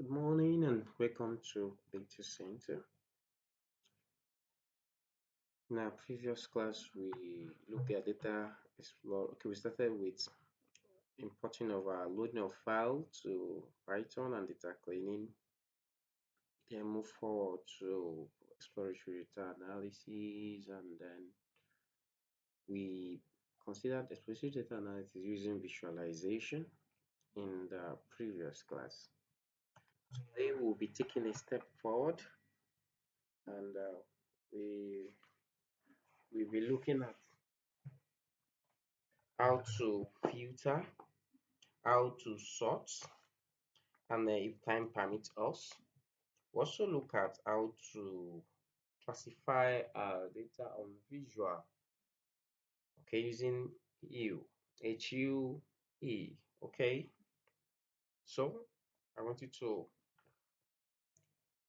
Good morning and welcome to Data Center. In our previous class, we looked at data explore. Okay, we started with importing of our loading of file to Python and data cleaning. Then move forward to exploratory data analysis, and then we considered exploratory data analysis using visualization in the previous class. Today, we'll be taking a step forward and we we'll be looking at how to filter, how to sort, and if time permits us, we also look at how to classify our data on visual, okay, using U, HUE, okay. So I want you to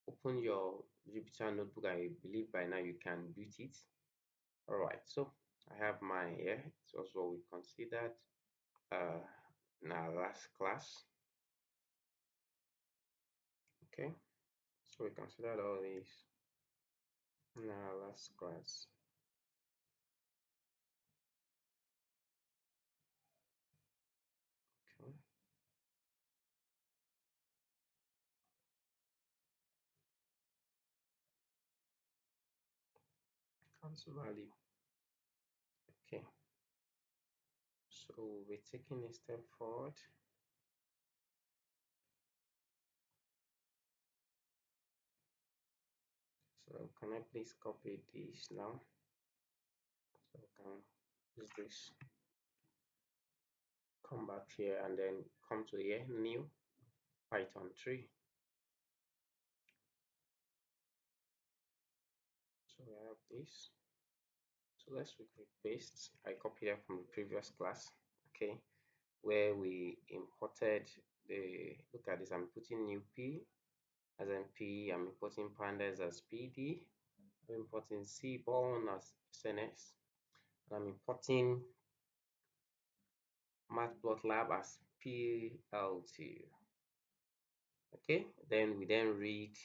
open your Jupyter notebook. I believe by now you can build it. All right, so I have mine here. It was what we considered uh, in our last class, okay. So we considered all these in our last class. Okay, count value. Okay, so we're taking a step forward. So can I please copy this now? So I can use this. Come back here and then come to here, new Python 3. So we have this. So let's quickly paste. I copied it from the previous class. Okay, where we imported the, look at this, I'm putting new P as MP, I'm importing pandas as PD, I'm importing Cborn as SNS, and I'm importing matplotlib as PLT. Okay, then we then read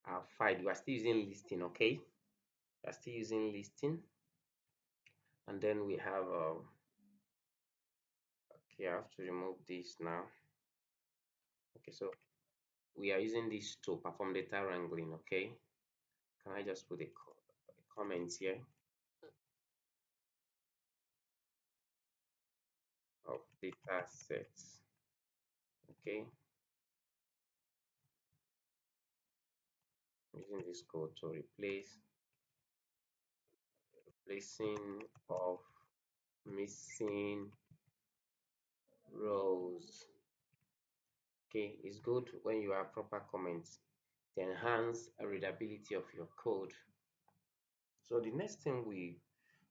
our file. We are still using listing, okay? We are still using listing, and then we have okay, I have to remove this now. Okay, so we are using this to perform data wrangling, okay? Can I just put a comment here of data sets, okay? Using this code to replacing of missing rows. Okay, it's good when you have proper comments to enhance readability of your code. So the next thing we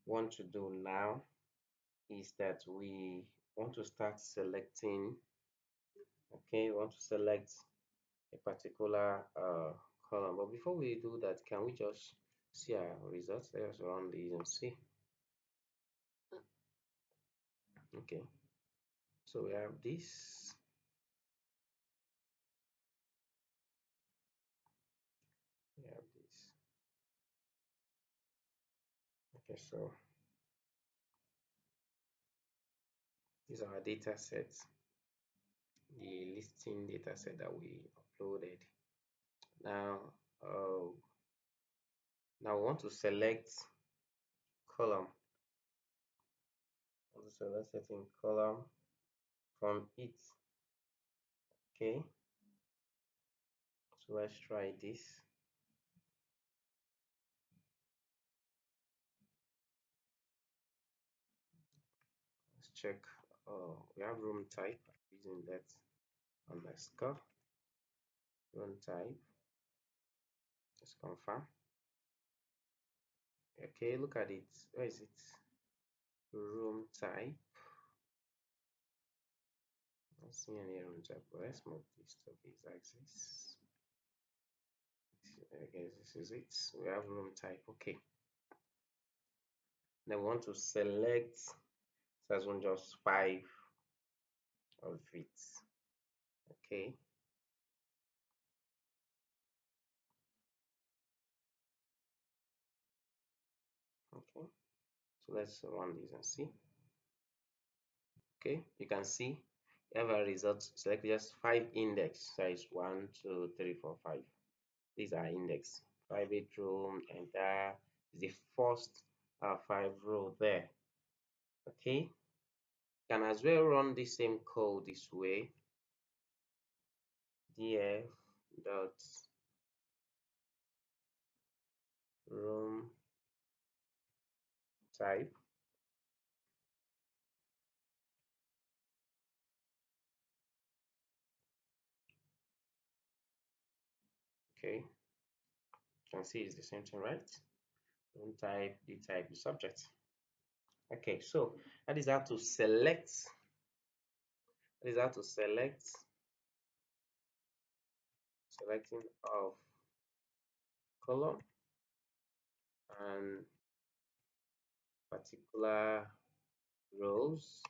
want to do now is that we want to start selecting, okay, we want to select a particular column. But before we do that, can we just see our results? Let us run these and see. Okay, so we have this. We have this. Okay, so these are our data sets, the listing data set that we uploaded. Now, uh, now we want to select column. I want to select certain column from it. Okay, so let's try this. Let's check. We have room type using that underscore room type. Let's confirm. Okay, look at it. Where is it? Room type. Not seeing any room type. But let's move this to this axis. Okay, this is it. We have room type. Okay. Then we want to select as one just 5 of it. Okay. So let's run this and see. Okay, you can see you have a result. Select just five index size 1, 2, 3, 4, 5. These are index. 5 bedroom, and that is the first five row there. Okay, can as well run the same code this way. Df dot room type. Okay, you can see it's the same thing, right? Room type, the type, the subject. Okay, so that is how to select. That is how to select. Selecting of column and particular rows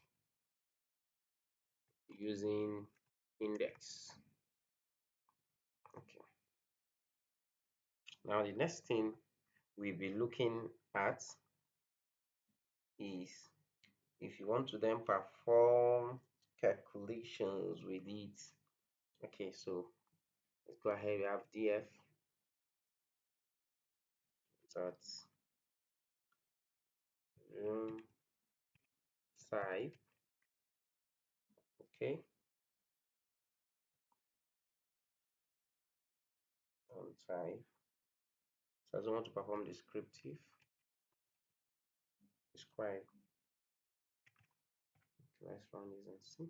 using index. Okay. Now the next thing we'll be looking at is if you want to then perform calculations with it. Okay, so let's go ahead. We have df dot room type. Okay, room type. So I just want to perform descriptive. Describe. Let's run this and see.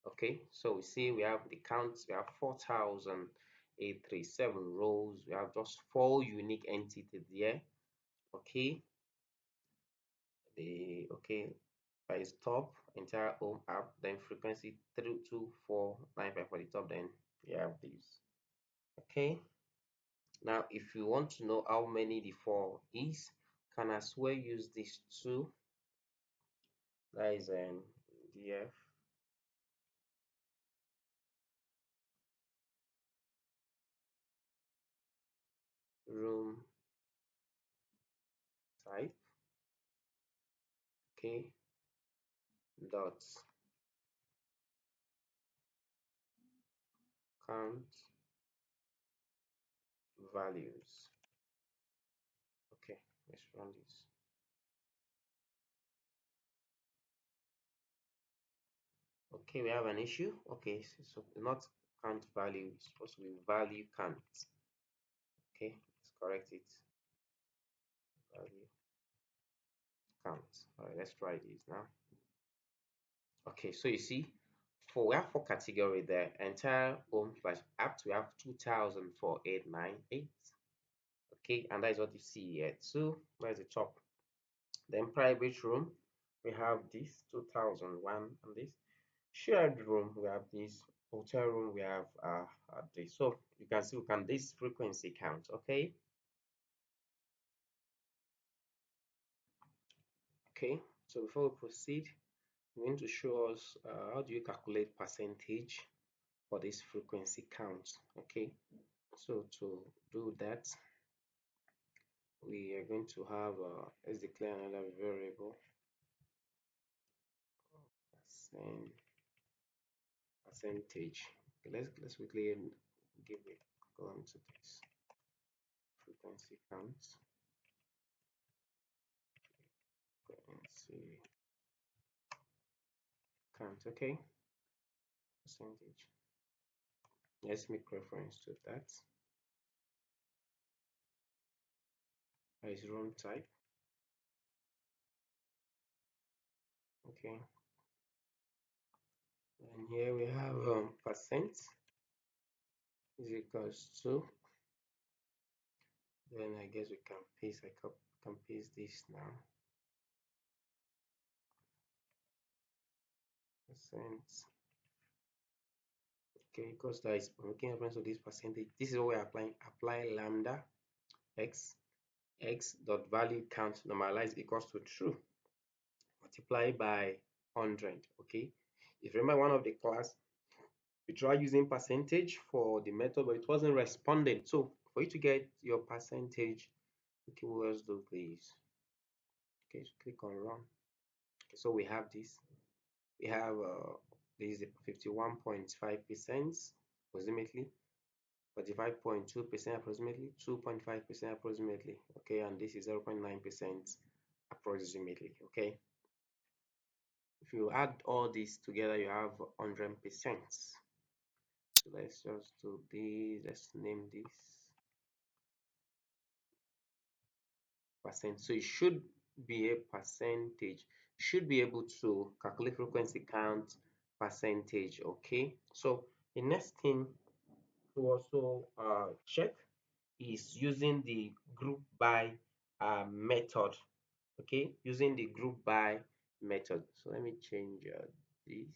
Okay, so we see we have the counts. We have 4,837 rows. We have just four unique entities there. Okay, by its top entire home app, then frequency 32495 for the top. Then we have these. Okay, now if you want to know how many the four is, can as well use these two. That is df room type. Okay, dot count values. Okay, let's run this. Okay, we have an issue. Okay, so not count value, it's supposed to be value count. Okay, let's correct it. Value count. All right, let's try this now. Okay, so you see, we have four category there. Entire home slash apps, we have 2,04898. Okay, and that is what you see here. So where's the top? Then private room, we have this 2001, and this shared room, we have this hotel room, we have this. So you can see we can this frequency count. Okay, okay, so before we proceed, we need to show us how do you calculate percentage for this frequency count. Okay, so to do that, we are going to have let's declare another variable percentage. Okay, let's quickly give a column to this frequency count. Frequency count. Okay, percentage. Let's make reference to that. That is room type. Okay, and here we have percent is equals to, then I guess we can paste, can paste this now. Percent. Okay, because that is making reference to this percentage. This is what we're applying. Apply lambda x dot value count normalize equals to true. Multiply by 100. Okay, if you remember one of the class, we tried using percentage for the method, but it wasn't responding. So for you to get your percentage, okay, let's do this. Okay, so click on run. Okay, so we have this. We have this is 51.5% approximately, 45.2% approximately, 2.5% approximately. Okay, and this is 0.9% approximately. Okay, if you add all this together, you have 100%. So let's just do this. Let's name this percent. So it should be a percentage. You should be able to calculate frequency count percentage. Okay, so the next thing to also check is using the group by method. Okay, using the group by method. So let me change this.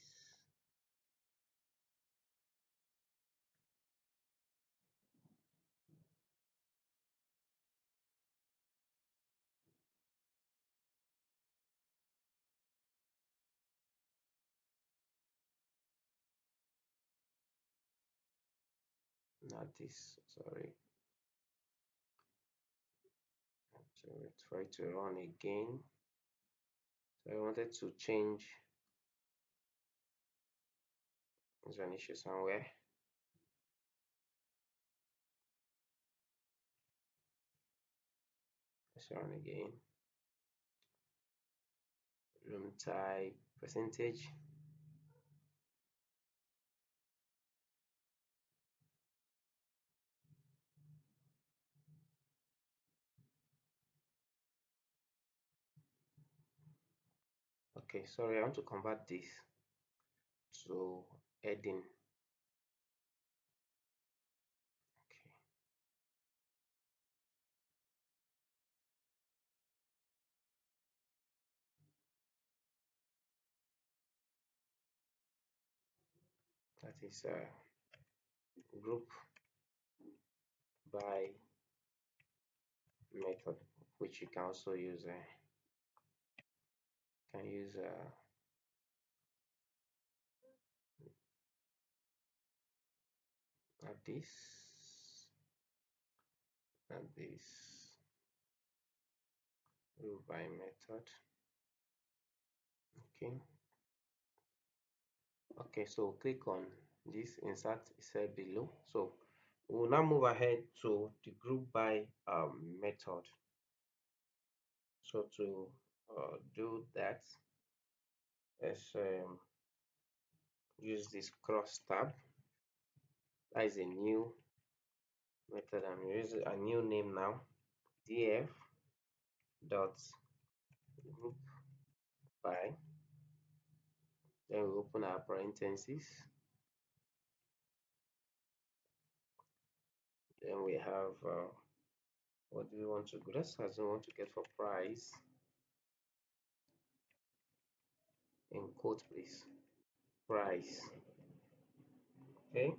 Not this, sorry. So let's try to run again. So I wanted to change. There's an issue somewhere. Let's run again. Room type percentage. Okay, sorry, I want to convert this to heading. Okay, that is group by method, which you can also use. Can use this and this group by method. Okay. Okay, so click on this insert cell below. So we'll now move ahead to the group by method. So to do that, let's use this cross tab. That is a new method. I'm using a new name now. df dot group by. Then we open our parentheses. Then we have what do we want to do? Let's assume we want to get for price in quote, please. Price. Okay.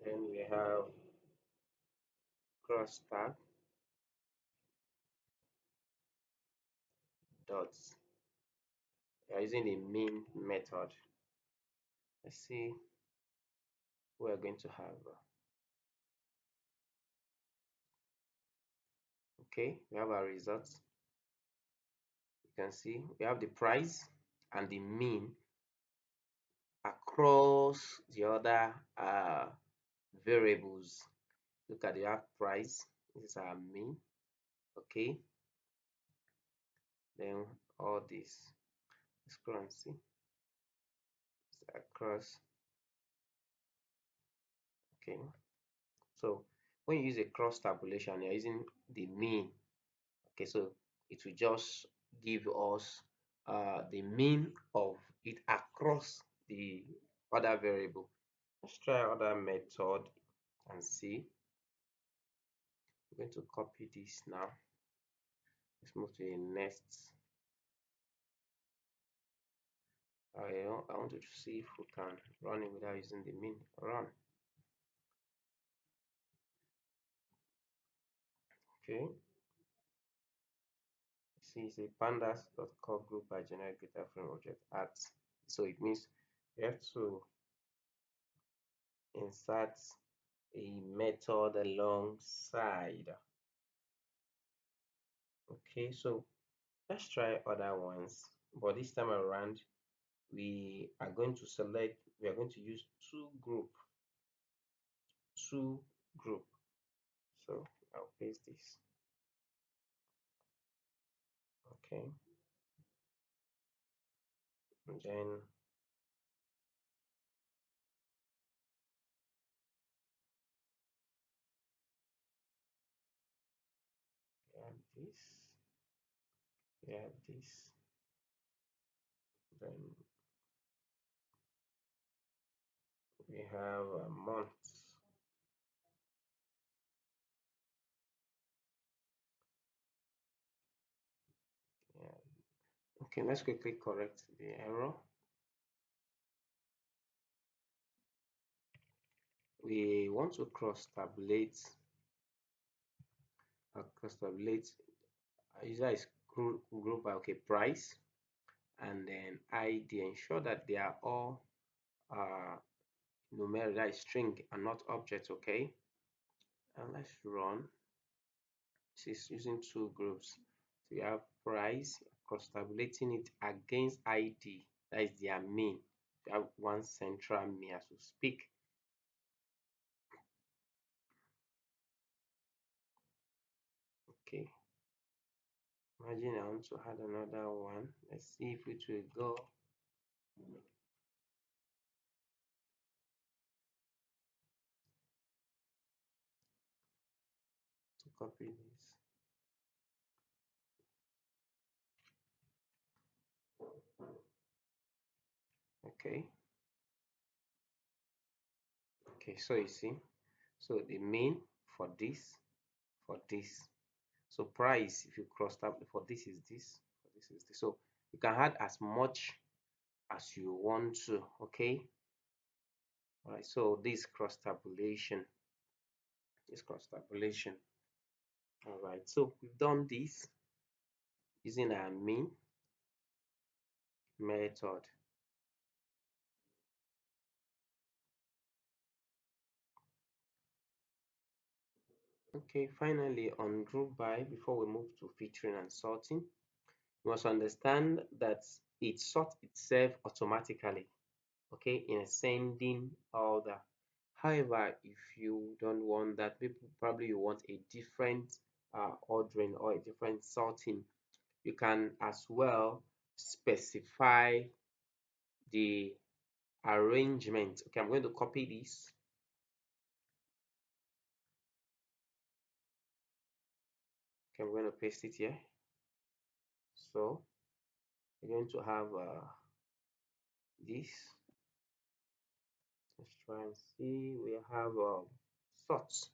Then we have cross tab dots. We are using the mean method. Let's see we are going to have. Okay, we have our results. You can see we have the price and the mean across the other variables. Look at the half price. This is our mean. Okay, then all this. Let's go and see. It's across. Okay, so when you use a cross tabulation, you're using the mean. Okay, so it will just give us the mean of it across the other variable. Let's try other method and see. I'm going to copy this now. Let's move to the next. I want to see if we can run it without using the mean. Run. Okay. See, it's a pandas.core group by generic data frame object at. So it means you have to insert a method alongside Okay, so let's try other ones. But this time around, we are going to use two group. So I'll paste this. Okay, and then we have this, we have this, then we have a month. Yeah. Okay, let's quickly correct the error. We want to cross tabulate user is group by okay price and then ID. Ensure that they are all uh numeric, that is string and not object. Okay, and let's run. This is using two groups. So you have price, cross tabulating it against ID, that is their mean. You have one central mean as we speak. Okay, imagine I want to add another one. Let's see if it will go. To copy this. Okay, okay, so you see, so the mean for this. So price, if you cross tab for this is this, for this is this. So you can add as much as you want to. Okay, all right. So this cross tabulation. All right. So we've done this using our mean method. Okay. Finally, on group by, before we move to filtering and sorting, you must understand that it sorts itself automatically, okay, in ascending order. However, if you don't want that, probably you want a different ordering or a different sorting, you can as well specify the arrangement. Okay, I'm going to copy this. Okay, I'm going to paste it here. So we're going to have this. Let's try and see. We have sorts.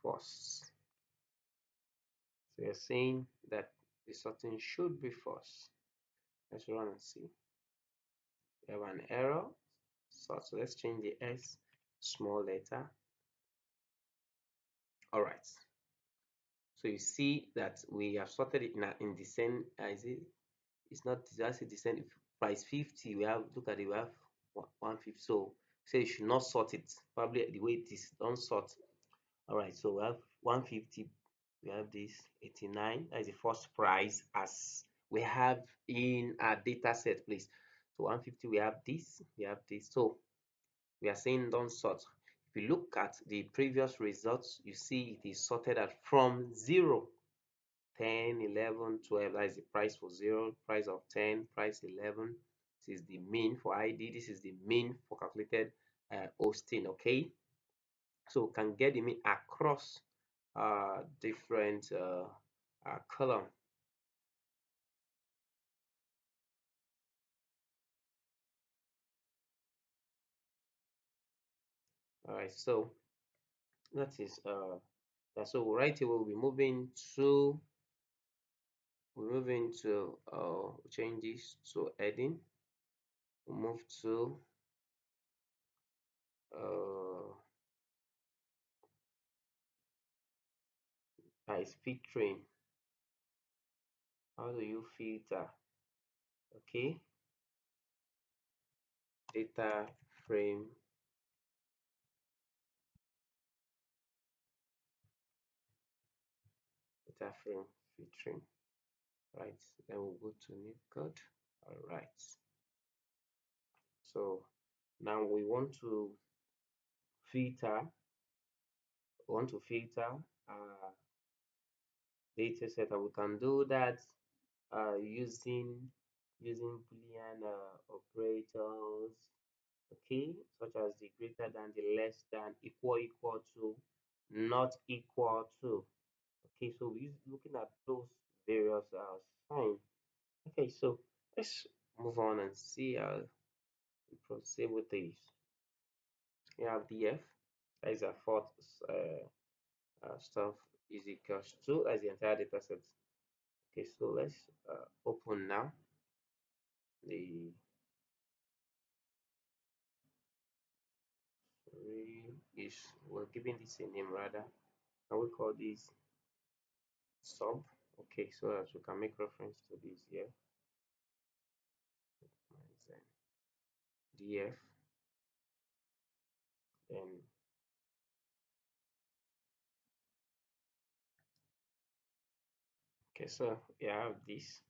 False. So you're saying that the sorting should be false. Let's run and see. We have an error. So let's change the S small letter. All right. So you see that we have sorted it in descent. Is it? It's not just a descent. If price 50, we have look at it. We have 150. So say you should not sort it. Probably the way it is, don't sort. All right. So we have 150. We have this 89. That is the first price as we have in our data set, please. So 150. We have this. We have this. So we are saying don't sort. If you look at the previous results, you see it is sorted out from 0, 10, 11, 12. That is the price for 0, price of 10, price 11. This is the mean for ID. This is the mean for calculated hosting. Okay, so we can get the mean across different column. All right, so that is so right here we'll be moving to change this to heading. We'll move to uh is filtering. How do you filter? Okay, data frame data frame filtering. Right, then we'll go to new code. All right, so now we filter want to filter uh, data set, and we can do that using boolean operators, okay, such as the greater than, the less than, equal to, not equal to. Okay, so we're looking at those various signs. Okay, so let's move on and see how we proceed with this. We have df, that is a fourth stuff, is equals to, as the entire data set. Okay, so let's open now the is, we're giving this a name rather, and we call this sub. Okay, so that we can make reference to this here. Then df, then okay, so we have this.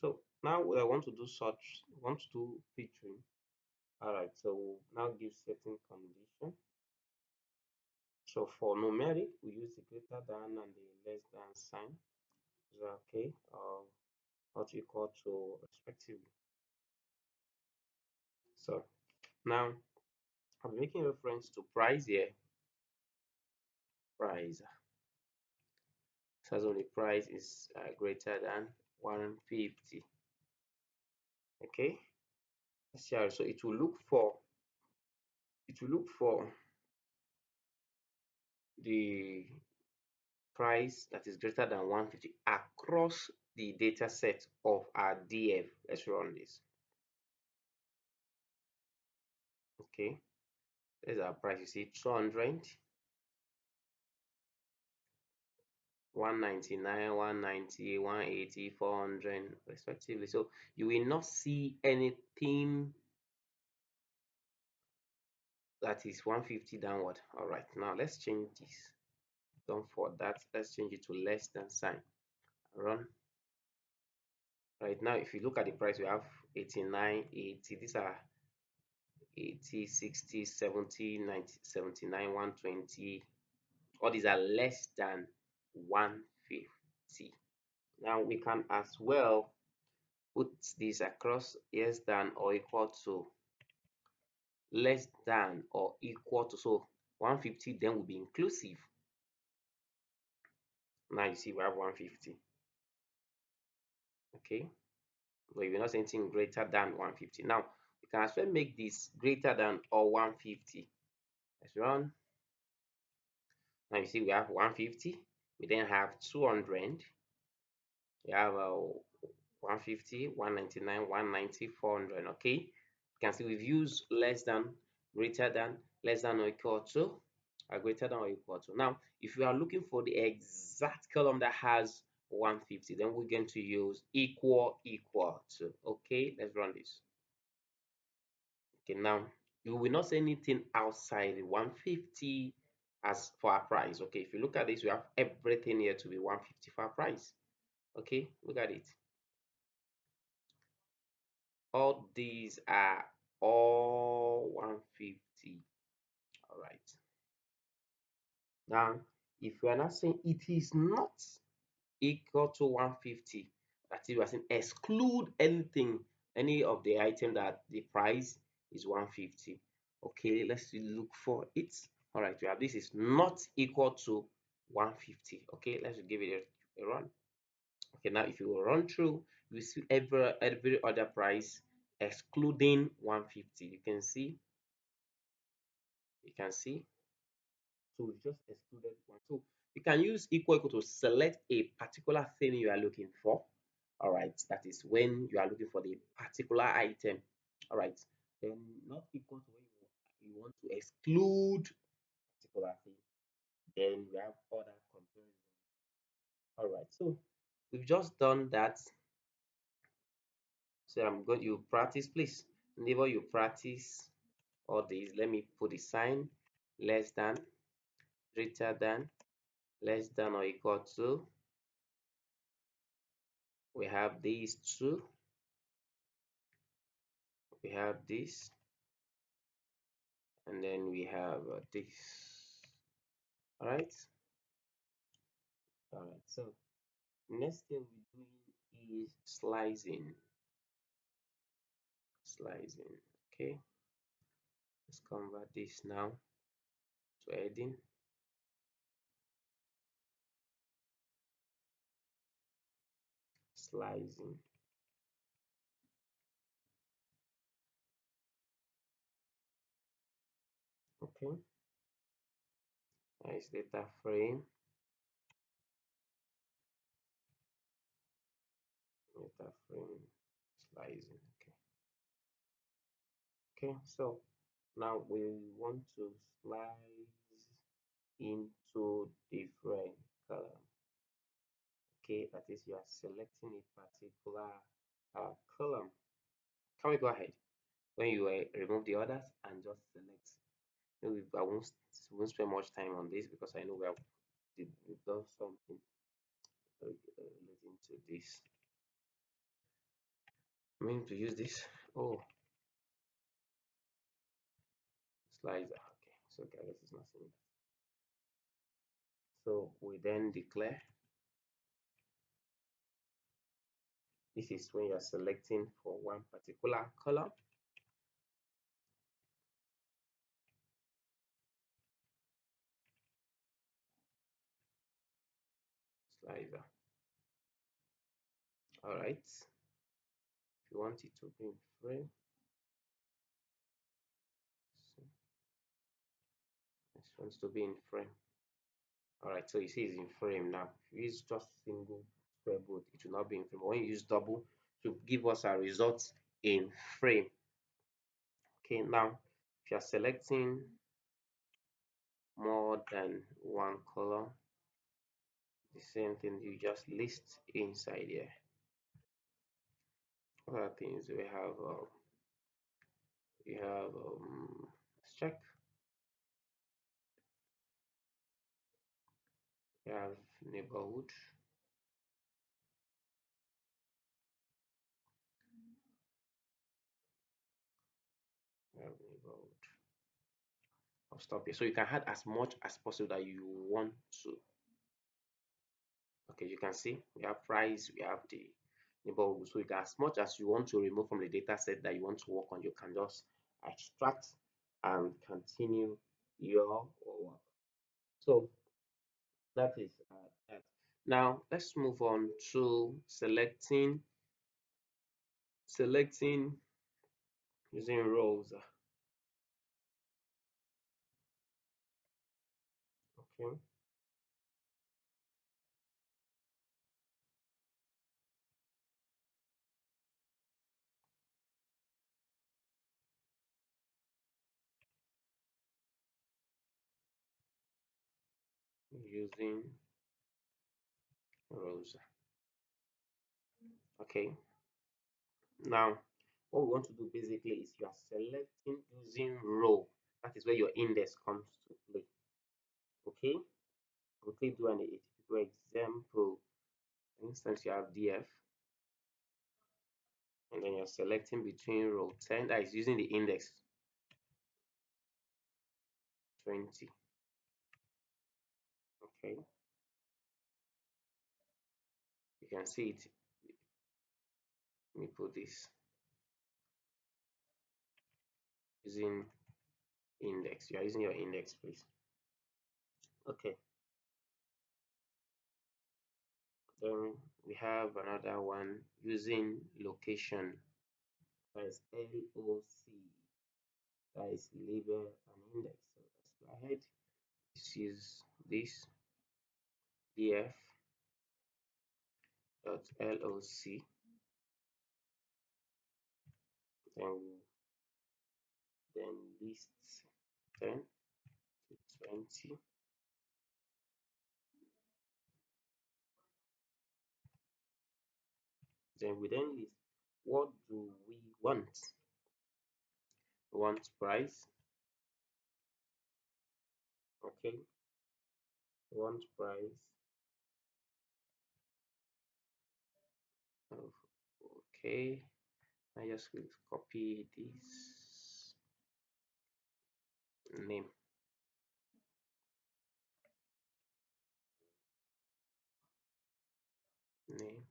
So now I want to do such, want to do filtering. All right, so we'll now give certain condition. So for numeric, we use the greater than and the less than sign. Is that okay? Not equal to respectively. So now I'm making reference to price here. Price. So the price is greater than 150. Okay. So it will look for the price that is greater than 150 across the data set of our DF. Let's run this. Okay. There's our price. You see 200, 199, 190, 180, 400 respectively. So you will not see anything that is 150 downward. All right, now let's change this. Don't for that, let's change it to less than sign. Run. Right now, if you look at the price, we have 89, 80. These are 80, 60, 70, 90, 79, 120. All these are less than 150. Now we can as well put this across less than or equal to, less than or equal to. So 150 then will be inclusive. Now you see we have 150. Okay, but if you're not saying anything greater than 150. Now you can as well make this greater than or 150. Let's run. Now you see we have 150. We then have 200. We have 150, 199, 190, 400. Okay, you can see we've used less than, greater than, less than or equal to, greater than or equal to. Now if you are looking for the exact column that has 150, then we're going to use equal to. Okay, let's run this. Okay, now you will not see anything outside the 150 as for our price. Okay, if you look at this, we have everything here to be 150 for our price. Okay, look at it. All these are all 150. All right. Now, if we are not saying it is not equal to 150, that is, we are saying exclude anything, any of the item that the price is 150. Okay, let's look for it. All right, we have this is not equal to 150. Okay, let's give it a run. Okay, now if you will run through, you see every other price excluding 150. You can see. So we've just excluded one. So you can use equal to select a particular thing you are looking for. All right, that is when you are looking for the particular item. All right, then not equal to when you want to exclude particular thing. Then we have other comparison. All right, so we've just done that. So I'm going, you practice please. Whenever you practice all these, let me put the sign less than, greater than, less than or equal to. We have these two. We have this, and then we have this. All right. All right. So next thing we're doing is slicing. Slicing. Okay. Let's convert this now to heading. Slicing. Okay. Nice data frame. Data frame slicing. Okay. Okay. So now we want to slice into different column. Okay, that is you are selecting a particular column. Can we go ahead when you remove the others and just select? Maybe I won't spend much time on this because I know we've done something relating to this. I'm going to use this. Oh, slicer. Okay, so guys, it's not saying that. So we then declare. This is when you are selecting for one particular column. Slicer. All right. If you want it to be in frame, so this wants to be in frame. All right. So you see it's in frame now. If you use just single square boot, it will not be in frame. But when you use double, to give us a result in frame. Okay. Now, if you are selecting more than one column, the same thing you just list inside here. Other things we have let's check. We have neighborhood. We have neighborhood. I'll stop here. So you can add as much as possible that you want to. Okay, you can see we have price, we have the neighborhood. So you can, as much as you want to remove from the data set that you want to work on, you can just extract and continue your work. So that is that. Now let's move on to selecting using rows. Okay, using rows. Okay, now what we want to do basically is you are selecting using row. That is where your index comes to play. Okay, quickly do an a typical example. For instance, you have df, and then you're selecting between row 10, that is using the index 20. Okay, you can see it. Let me put this using index. You are using your index, please. Okay, then we have another one using location. That is LOC. That is label and index. So let's go ahead. This is this df dot loc, then list 10 to 20. Then we then list what do we want. want price. Okay, want price of, okay, I just will copy this name, name.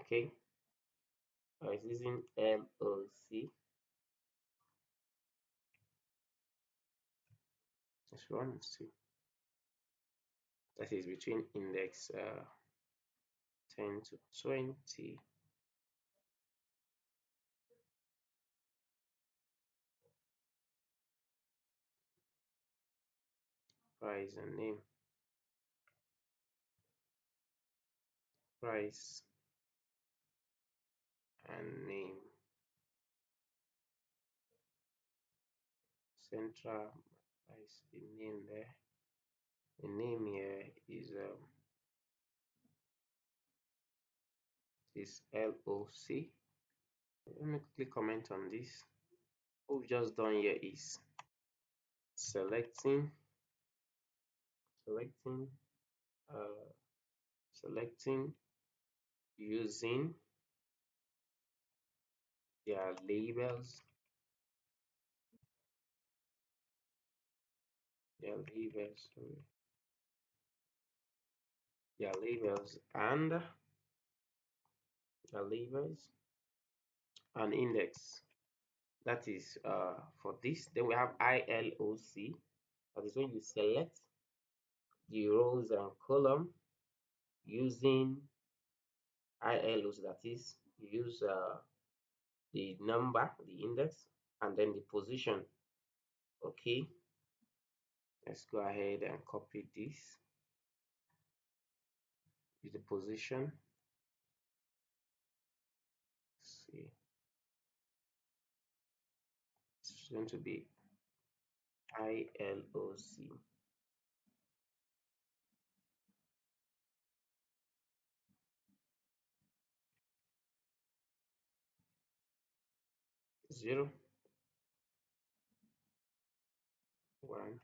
Okay, it's using LOC. Let's run and see. That is between index 10 to 20. Price and name. Price and name. Central price, the name there. The name here is LOC. Let me quickly comment on this. What we've just done here is selecting, selecting, uh, selecting using their labels, their labels, sorry, their labels and their labels and index. That is for this. Then we have ILOC. That is when you select the rows and column using ILOC. That is, you use the number, the index, and then the position. Okay, let's go ahead and copy this. Use the position. Let's see, it's going to be ILOC. Zero, one,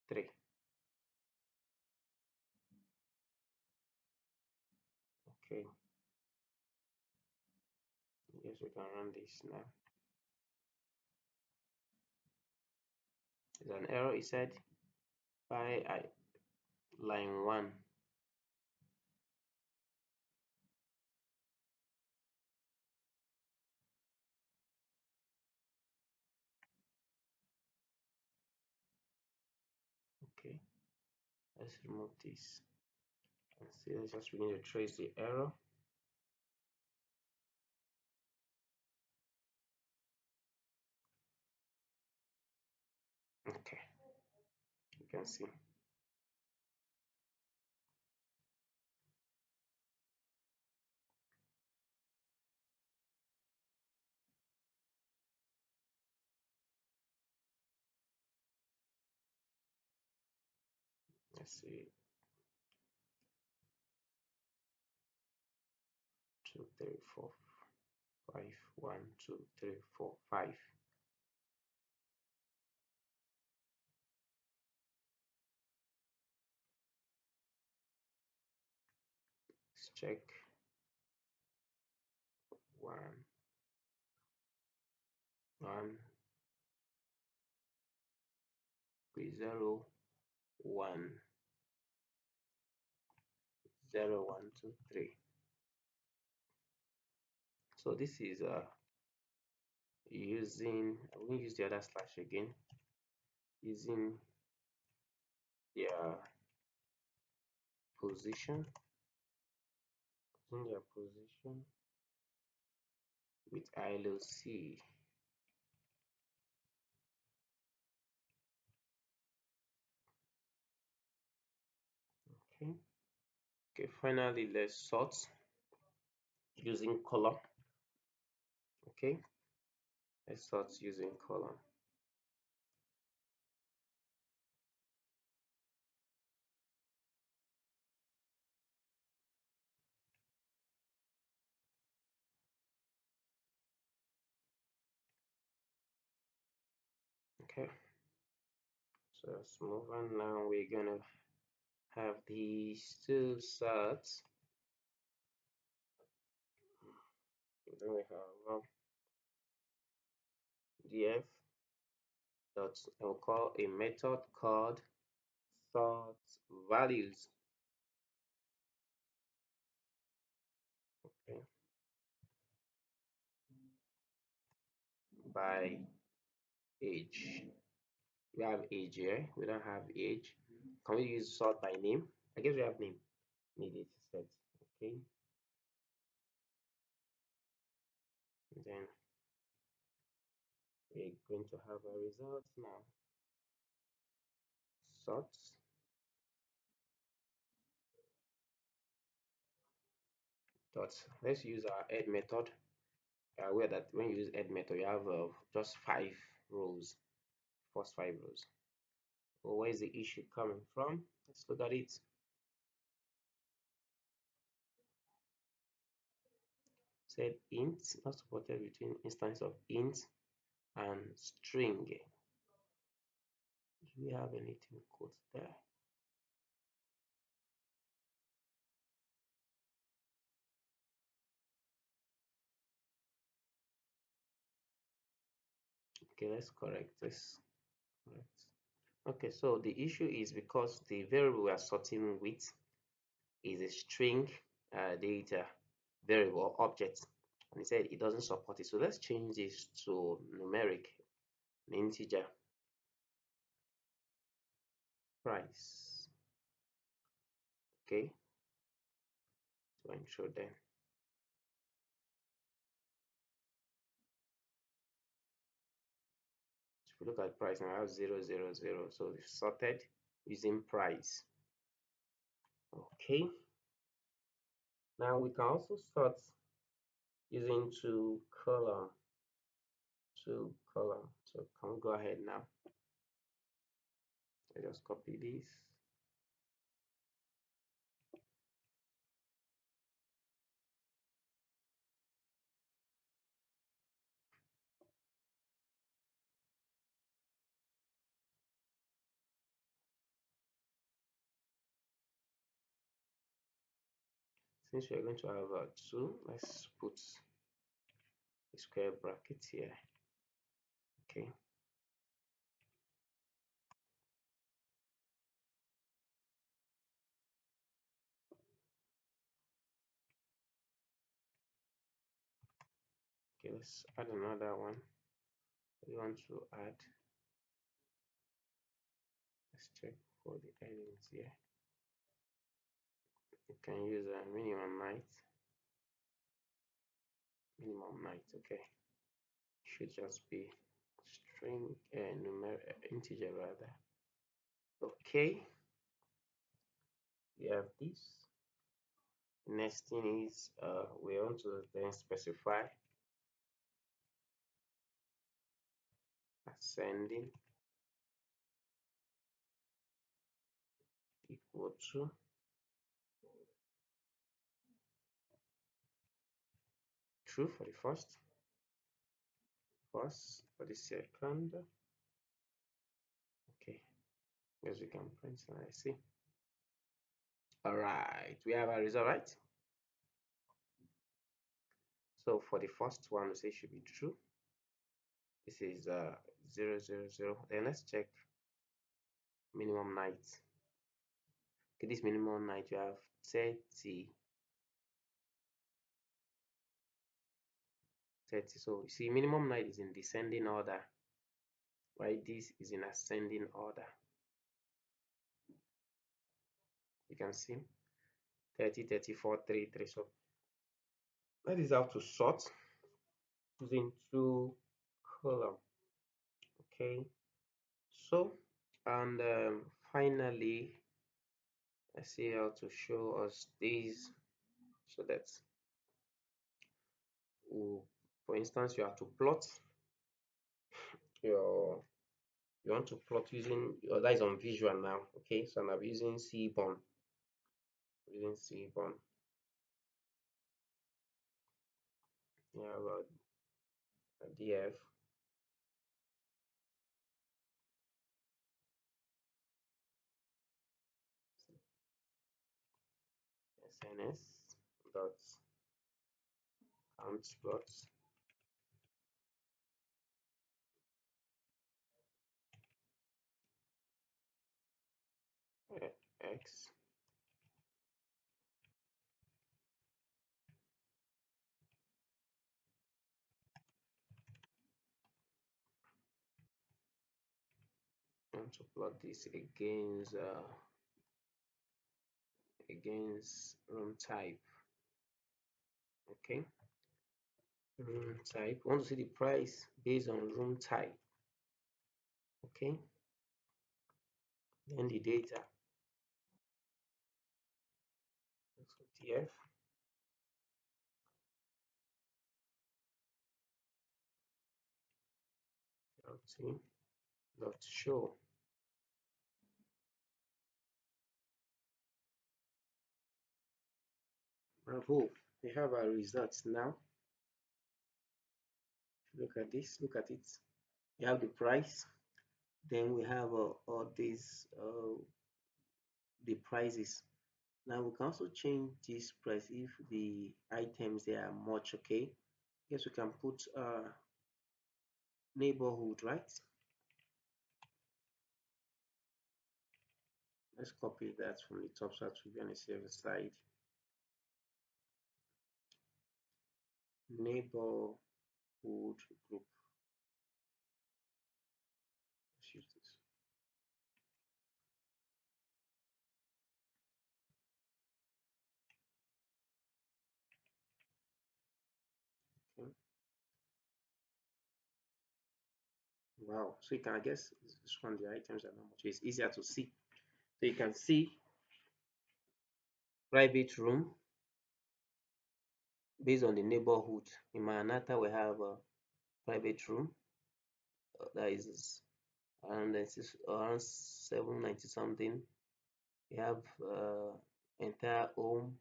three. Okay, yes, we can run this now. There's an error, it said by line 1. Okay, let's remove this and see. Let's just, we need to trace the error. Okay, you can see. Let's see, 2, 3, 4, 5, 1, 2, 3, 4, 5. Let's check. 1, 1, 0, 1, 0, 1, 2, 3. So this is using, I will use the other slash again, using their position, using their position with ILOC. Okay. Okay, finally let's sort using column. Okay, let's sort using column. Okay, so let's move on now. We're gonna have these two sorts. Then we have df dot, I'll call a method called sort values. Okay, by age. We have age here. We don't have age. Can we use sort by name? I guess we have name. Needed set. Okay. Then we're going to have a result now. Sort dot. Let's use our add method. Where that when you use add method, you have just 5 rows. First 5 rows. Well, where is the issue coming from? Let's look at it. Said int not supported between instance of int and string. Do we have anything quote there? Okay, let's correct this. Correct. Okay, so the issue is because the variable we are sorting with is a string data variable object, and it said it doesn't support it. So let's change this to numeric, an integer price. Okay, so intro then. If you look at price now, I have 000, so it's sorted using price. Okay, now we can also sort using two column. So can we go ahead now? I just copy this. Since we're going to have two, let's put a square bracket here. Okay. Okay, let's add another one. We want to add, let's check for the elements here. You can use a minimum height, okay. Should just be string numeric integer rather. Okay, we have this. Next thing is we want to then specify ascending equal to true for the first for the second. Okay, as we can print and I see. All right, we have a result, right? So for the first one, we say should be true. This is 000. Then let's check minimum night. Okay, this minimum night you have 30. So you see, minimum night is in descending order, right? This is in ascending order. You can see 30, 34, 33. So that is how to sort using two column. Okay, so and finally, let's see how to show us these so that for instance you have to plot your you want to plot using your that is on visual now. Okay, so I'm using Cborn. Yeah, about df SNS dot countplot x and to plot this against room type. Okay, room type. We want to see the price based on room type. Okay, then the data. So df dot show. Bravo, we have our results now. Look at this, look at it. We have the price, then we have all these the prices. Now we can also change this price if the items they are much. Okay, yes, we can put neighborhood, right? Let's copy that from the top so that we'll be on the safe side. Neighborhood group. Let's use this. Okay. Wow. So you can, I guess, this one the items are not much. It's easier to see. So you can see private room based on the neighborhood. In Manhattan, we have a private room that is around 790 something. We have entire home.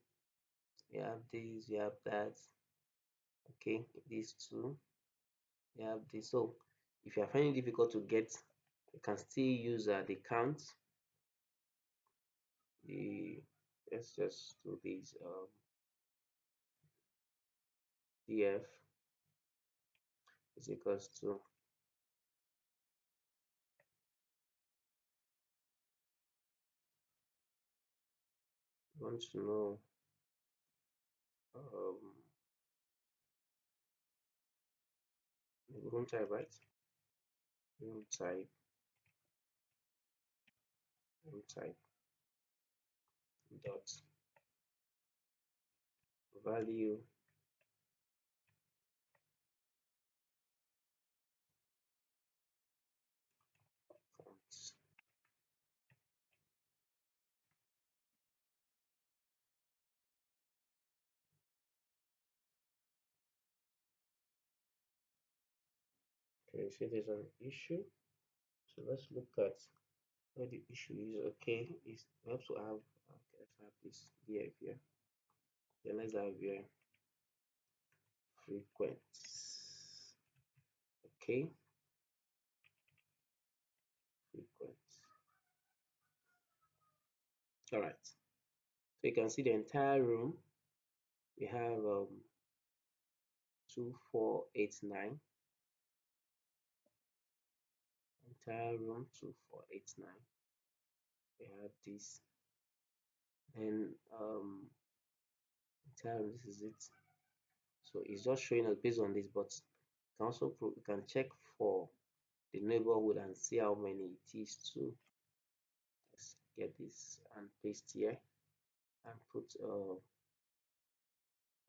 You have this, you have that. Okay, these two. You have this. So if you are finding it difficult to get, you can still use the count. The let's just do this df is equals to want to know um, room type, right? Room type, room type dot value count. Okay, see there's an issue. So let's look at where the issue is. Okay, is we have to have okay, let's have this here here. Then let's have here frequent. Okay, frequent. All right. So you can see the entire room. We have 2489. Entire room 2489. We have this. Then entire room, this is it. So it's just showing us based on this, but you can also you can check for the neighborhood and see how many it is too. Let's get this and paste here and put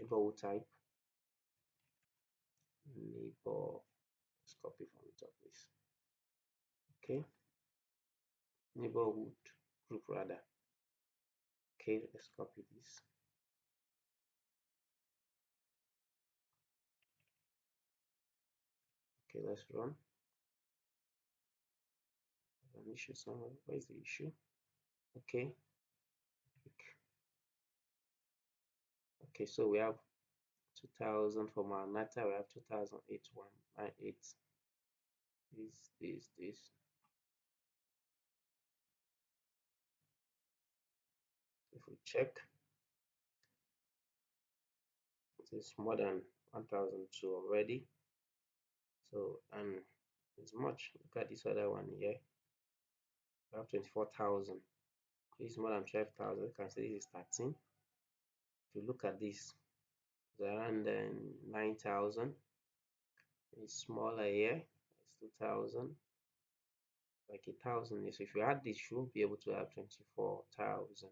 neighborhood type. Neighbor, let's copy from the top, please. Okay, neighborhood group rather. Okay, let's copy this. Okay, let's run. An issue somewhere. Where is the issue? Okay. Okay, so we have 2000 for Manata, we have 2008 this. If we check, It's more than 1002 already. So, and it's much. Look at this other one here. We have 24,000. This is more than 12,000. You can see this is 13. If you look at this, it's around 9,000. It's smaller here. It's 2,000. Like 1,000. So if you add this, you will be able to have 24,000.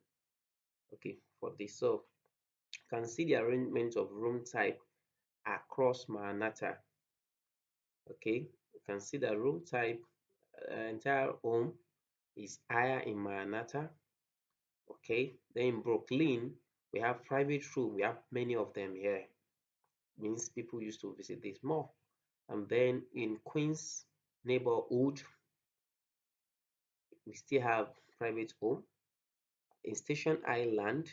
Okay, for this. So you can see the arrangement of room type across Manhattan. Okay, you can see the room type entire home is higher in Manhattan. Okay, then in Brooklyn we have private room. We have many of them here. Means people used to visit this more. And then in Queens neighborhood we still have private home. In Station Island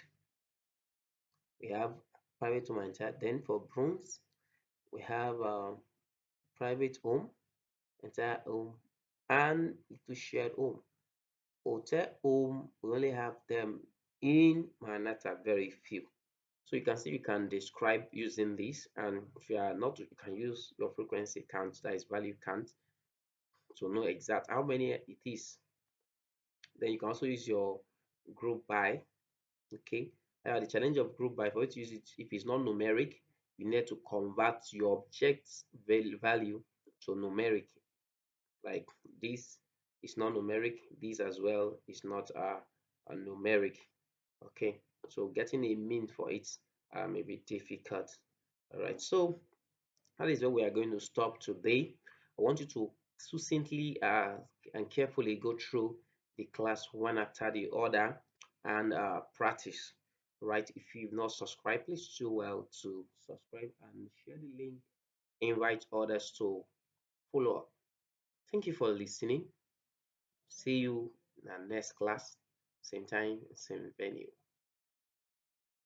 we have private home entire. Then for Bronx we have private home, entire home, and little shared home. Hotel home, we only have them in Manhattan, very few. So you can see you can describe using this, and if you are not, you can use your frequency count, that is value count, to know exact how many it is. Then you can also use your group by. Okay. The challenge of group by, for you to use it, if it's not numeric, you need to convert your object's value to numeric. Like this is not numeric, this as well is not a numeric. Okay, so getting a mean for it may be difficult. All right, so that is where we are going to stop today. I want you to succinctly and carefully go through the class one after the other and practice. Right, if you've not subscribed, please do well to subscribe and share the link. Invite others to follow up. Thank you for listening. See you in our next class, same time, same venue.